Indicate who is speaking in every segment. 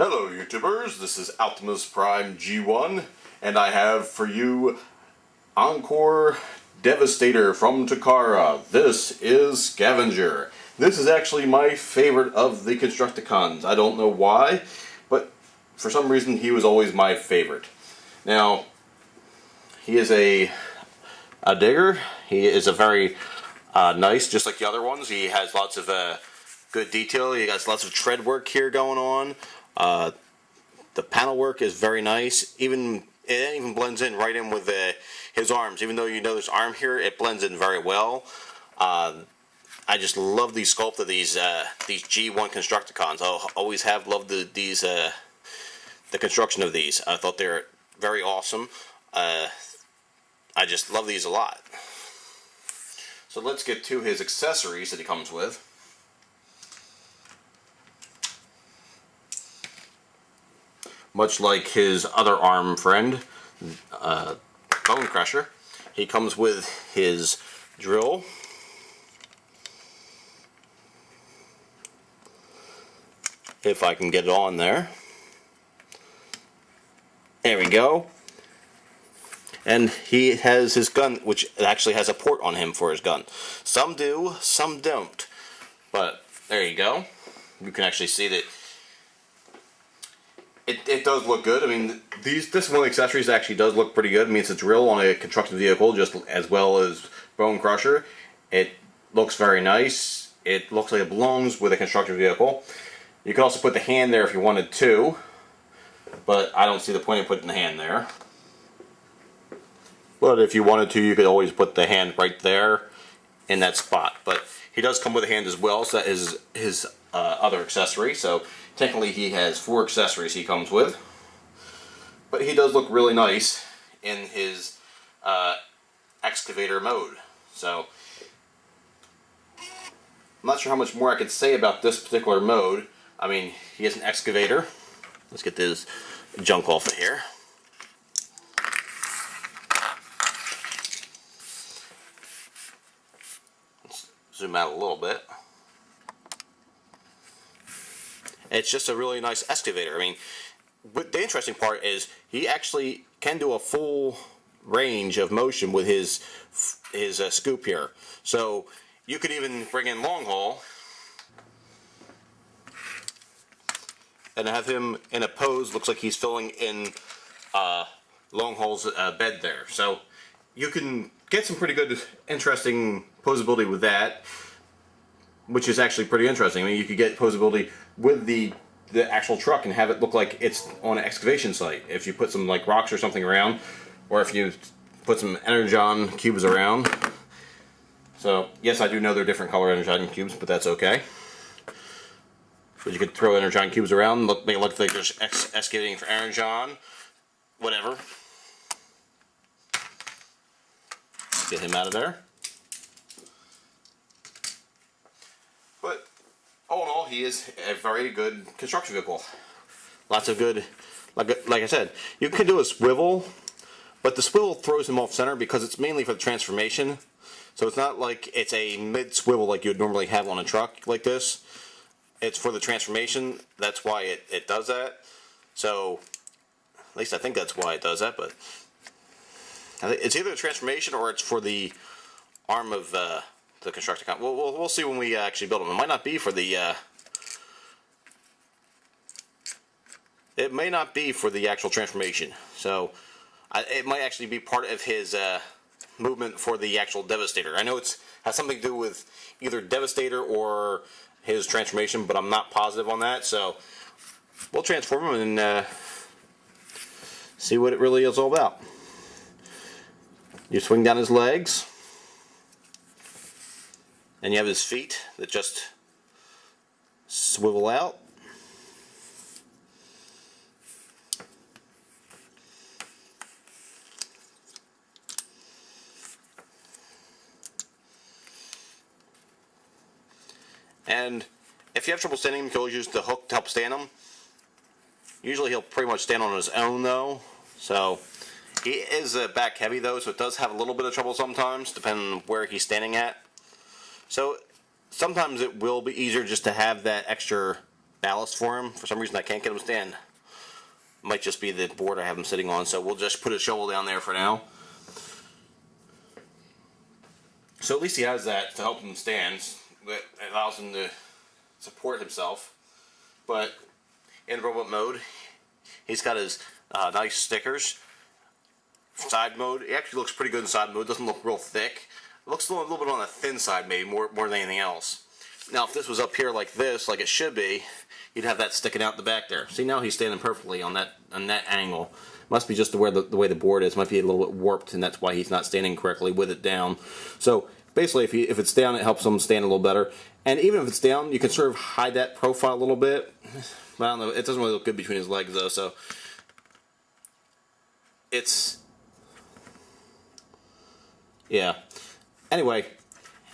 Speaker 1: Hello YouTubers, this is Optimus Prime G1, and I have for you Encore Devastator from Takara. This is Scavenger. This is actually my favorite of the Constructicons. I don't know why, but for some reason he was always my favorite. Now, he is a digger. He is a very nice, just like the other ones. He has lots of good detail. He has lots of tread work here going on. The panel work is very nice. It even blends in right in with his arms. Even though you know there's arm here, it blends in very well. I just love the sculpt of these G1 Constructicons. I always have loved the construction of these. I thought they're very awesome. I just love these a lot. So let's get to his accessories that he comes with. Much like his other arm friend, Bone Crusher, he comes with his drill, if I can get it on there. There we go. And he has his gun, which actually has a port on him for his gun. Some do, some don't. But there you go. You can actually see that it does look good. I mean, this one of the accessories actually does look pretty good. I mean, it's a drill on a construction vehicle, just as well as Bone Crusher. It looks very nice. It looks like it belongs with a construction vehicle. You can also put the hand there if you wanted to, but I don't see the point of putting the hand there. But if you wanted to, you could always put the hand right there in that spot. But he does come with a hand as well, so that is his other accessory. So technically he has 4 accessories he comes with. But he does look really nice in his excavator mode. So I'm not sure how much more I could say about this particular mode. I mean, he is an excavator. Let's get this junk off of here. Zoom out a little bit. It's just a really nice excavator. I mean, but the interesting part is he actually can do a full range of motion with his scoop here. So you could even bring in long haul and have him in a pose. Looks like he's filling in long haul's bed there. So you can get some pretty good, interesting posability with that, which is actually pretty interesting. I mean, you could get posability with the actual truck and have it look like it's on an excavation site. If you put some like rocks or something around, or if you put some energon cubes around. So yes, I do know they're different color energon cubes, but that's okay. But you could throw energon cubes around, make it look like they're excavating for energon, whatever. Get him out of there. But all in all, he is a very good construction vehicle. Lots of good, like I said, you can do a swivel, but the swivel throws him off center because it's mainly for the transformation. So it's not like it's a mid swivel like you would normally have on a truck like this. It's for the transformation. That's why it does that. So at least I think that's why it does that. But it's either a transformation or it's for the arm of the Constructicon. We'll see when we actually build them. It might not be for the it may not be for the actual transformation. So it might actually be part of his movement for the actual Devastator. I know it has something to do with either Devastator or his transformation, but I'm not positive on that. So we'll transform him and see what it really is all about. You swing down his legs, and you have his feet that just swivel out. And if you have trouble standing him, you can always use the hook to help stand him. Usually he'll pretty much stand on his own though. So he is back heavy though, so it does have a little bit of trouble sometimes, depending on where he's standing at. So sometimes it will be easier just to have that extra
Speaker 2: ballast for him. For some reason I can't get him to stand. Might just be the board I have him sitting on, so we'll just put a shovel down there for now. So at least he has that to help him stand. That allows him to support himself. But in robot mode, he's got his nice stickers. Side mode, it actually looks pretty good in side mode. Doesn't look real thick. It looks a little bit on the thin side, maybe more than anything else. Now, if this was up here like this, like it should be, you'd have that sticking out the back there. See, now he's standing perfectly on that angle. Must be just the way the board is. Might be a little bit warped, and that's why he's not standing correctly with it down. So basically, if it's down, it helps him stand a little better. And even if it's down, you can sort of hide that profile a little bit. But I don't know. It doesn't really look good between his legs, though. So it's, yeah. Anyway,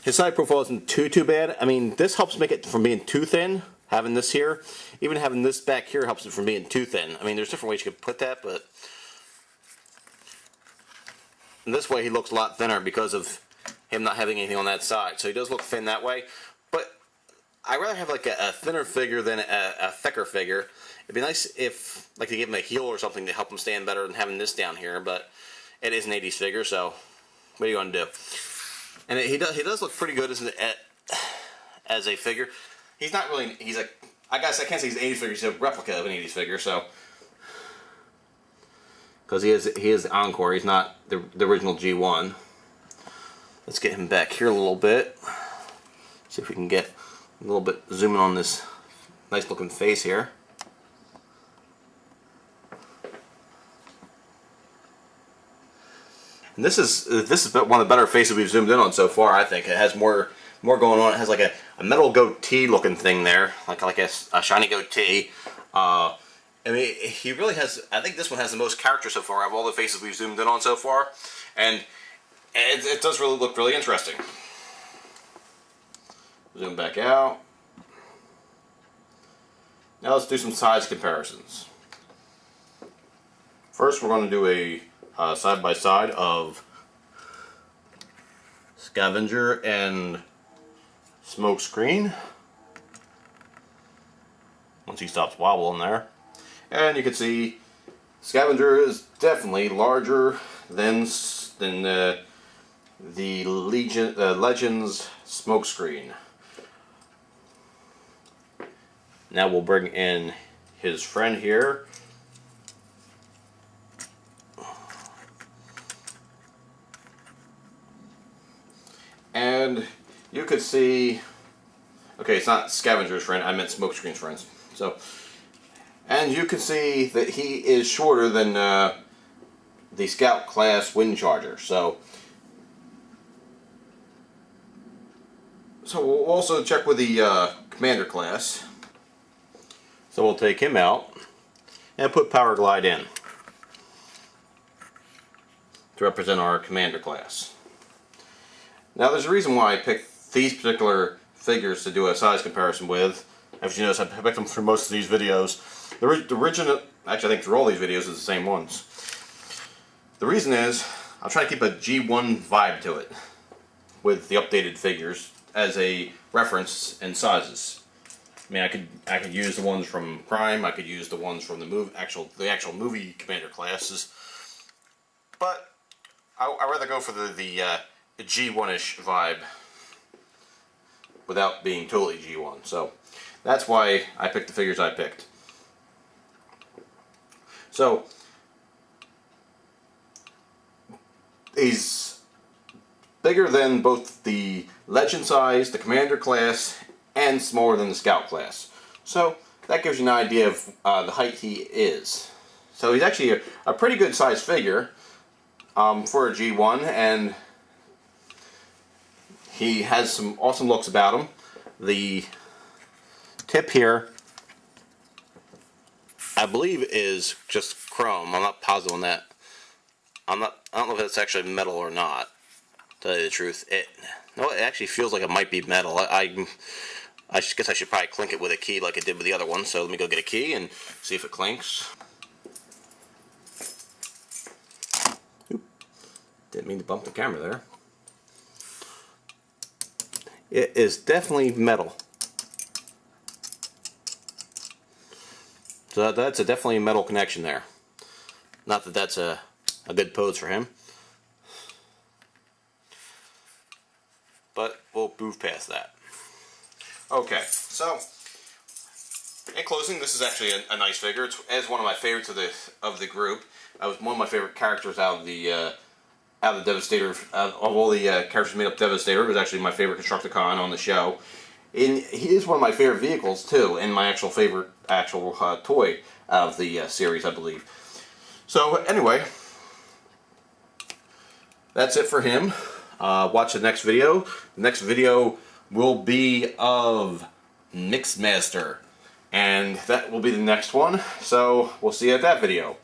Speaker 2: his side profile isn't too bad. I mean, this helps make it from being too thin, having this here. Even having this back here helps it from being too thin. I mean, there's different ways you could put that, but in this way he looks a lot thinner because of him not having anything on that side. So he does look thin that way, but I'd rather have like a thinner figure than a thicker figure. It'd be nice if, like, to give him a heel or something to help him stand better than having this down here, but it is an 80s figure, so what are you going to do? And he does look pretty good as a figure. He's not really, I guess I can't say he's an 80s figure, he's a replica of an 80s figure, so. Because he is the Encore, he's not the original G1. Let's get him back here a little bit. See if we can get a little bit zooming on this nice looking face here. And this is one of the better faces we've zoomed in on so far. I think it has more going on. It has like a metal goatee looking thing there, like a shiny goatee. I mean, he really has. I think this one has the most character so far of all the faces we've zoomed in on so far, and it does really look really interesting. Zoom back out. Now let's do some size comparisons. First, we're going to do a side-by-side of Scavenger and Smokescreen. Once he stops wobbling there. And you can see Scavenger is definitely larger than the Legends Smokescreen. Now we'll bring in his friend here. And you could see, okay, it's not Scavenger's friend, I meant Smokescreen's friends. So, and you can see that he is shorter than the Scout class Wind Charger. So we'll also check with the Commander class. So we'll take him out and put Power Glide in to represent our Commander class. Now there's a reason why I picked these particular figures to do a size comparison with. As you notice, I picked them for most of these videos. The original, actually I think through all these videos, is the same ones. The reason is, I'm trying to keep a G1 vibe to it with the updated figures as a reference in sizes. I mean, I could use the ones from Prime, I could use the ones from the actual movie Commander classes, but I'd rather go for the G1-ish vibe without being totally G1. So that's why I picked the figures I picked. So he's bigger than both the Legend size, the Commander class, and smaller than the Scout class. So that gives you an idea of the height he is. So he's actually a pretty good sized figure for a G1, and he has some awesome looks about him. The tip here, I believe, is just chrome. I'm not positive on that. I don't know if it's actually metal or not, to tell you the truth. It actually feels like it might be metal. I guess I should probably clink it with a key like it did with the other one. So let me go get a key and see if it clinks. Oop. Didn't mean to bump the camera there. It is definitely metal. So that's definitely a metal connection there. Not that that's a good pose for him. But we'll move past that. Okay, so in closing, this is actually a nice figure. It's one of my favorites of the group. It was one of my favorite characters out of the Devastator. Of all the characters made up Devastator, it was actually my favorite Constructicon on the show. And he is one of my favorite vehicles too, and my actual favorite toy out of the series, I believe. So anyway, that's it for him. Watch the next video. The next video will be of Mixmaster, and that will be the next one. So we'll see you at that video.